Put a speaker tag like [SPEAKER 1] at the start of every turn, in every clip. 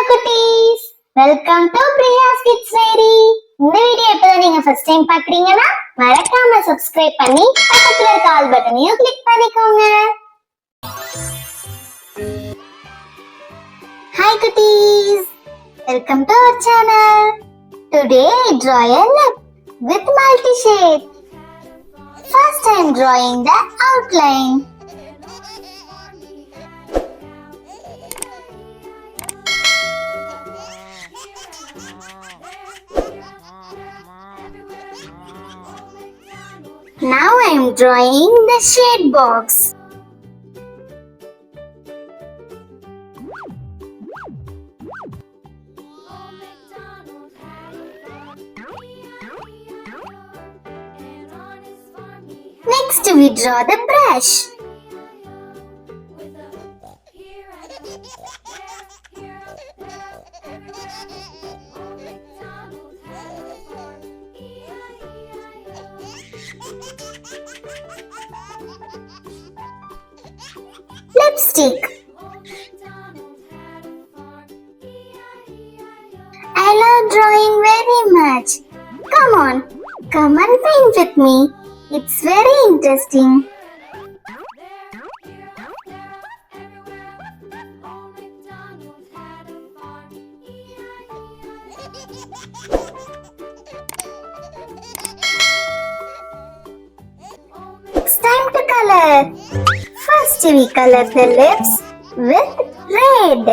[SPEAKER 1] குட்டீஸ், welcome to Priya's Kids Diary. இந்த video இப்பதான் நீங்க ஃபர்ஸ்ட் டைம் பாக்குறீங்கன்னா மறக்காம சப்ஸ்கிரைப் பண்ணி பக்கத்துல இருக்க ஆல் பட்டனையும் கிளிக் பண்ணிக்கோங்க. Hi குட்டீஸ், welcome to our channel. Today I draw a lip with multi shade. First I am drawing the outline. Now I am drawing the shade box. Next we draw the brush. Lipstick. I love drawing very much. Come and paint with me. It's very interesting. It's time to color. First we color the lips with red.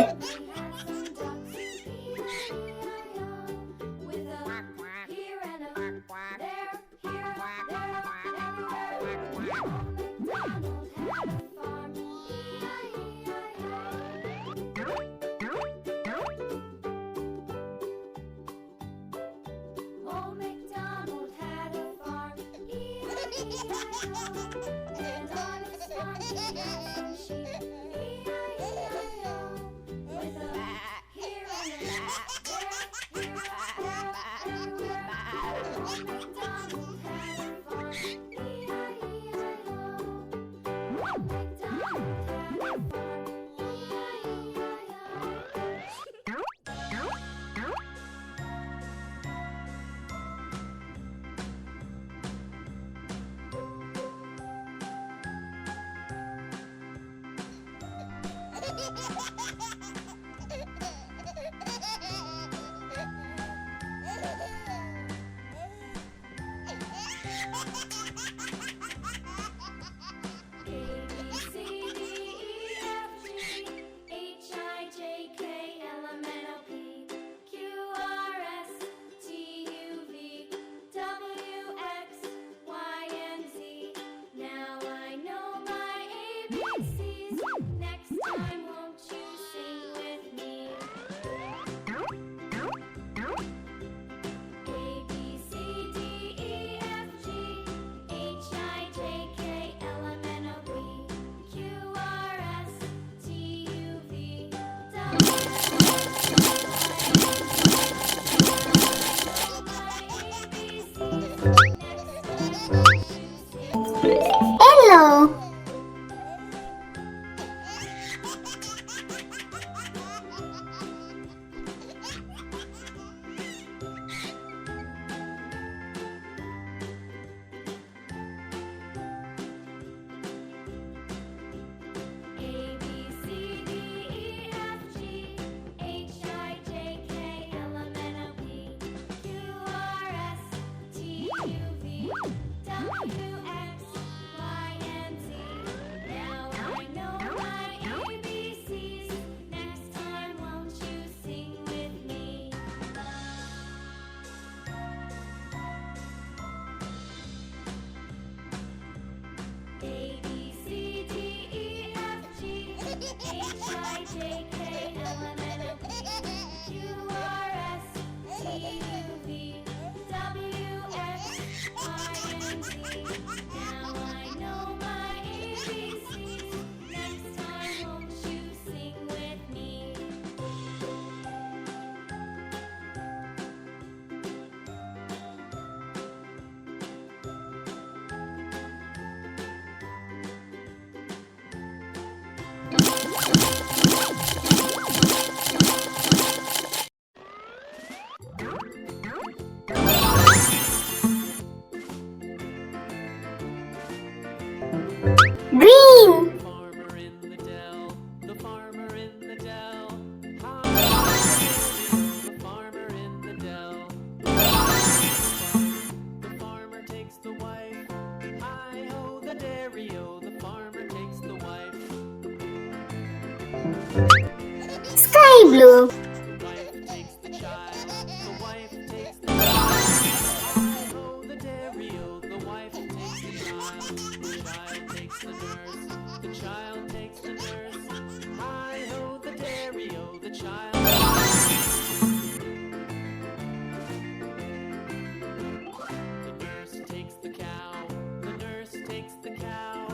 [SPEAKER 2] Next time, won't you in the dell. Hi-ho, the farmer in the dell. The farmer takes the wife. Hi-ho, the dairy-o, the farmer takes the wife.
[SPEAKER 1] Sky blue.
[SPEAKER 2] The wife takes the child. The wife takes the child. Hi-ho, the dairy-o, the wife takes the child. The child takes the nurse. The child takes the nurse. Hi-ho, the dairy-o, the child. The nurse takes the cow. The nurse takes the cow.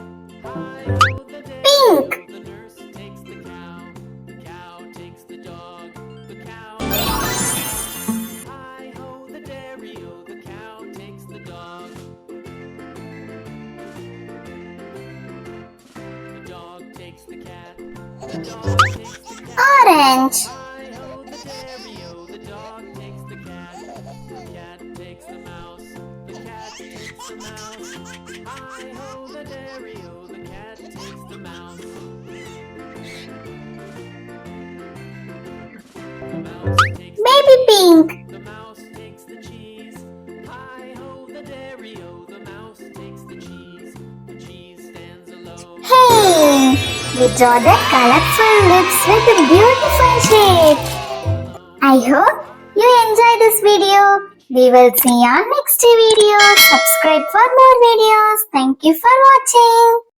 [SPEAKER 2] Hi-ho, the dairy-o,
[SPEAKER 1] Pink.
[SPEAKER 2] the nurse takes the cow. The cow takes the dog. The cow. Hi-ho, the dairy-o, the cow takes the dog. The dog takes the cat. The dog takes the cat.
[SPEAKER 1] Orange.
[SPEAKER 2] Hi-ho, the dairy-o, the dog takes the cat. The cat takes the mouse. The cat takes the mouse. Hi-ho, the dairy-o, the cat takes the mouse. The mouse takes
[SPEAKER 1] Baby pink.
[SPEAKER 2] the mouse takes the cheese. Hi-ho, the dairy-o, the mouse takes the cheese. The cheese stands alone.
[SPEAKER 1] Hey, we draw the colorful lips with a beautiful shape. I hope you enjoy this video. We will see you on next video. Subscribe for more videos. Thank you for watching.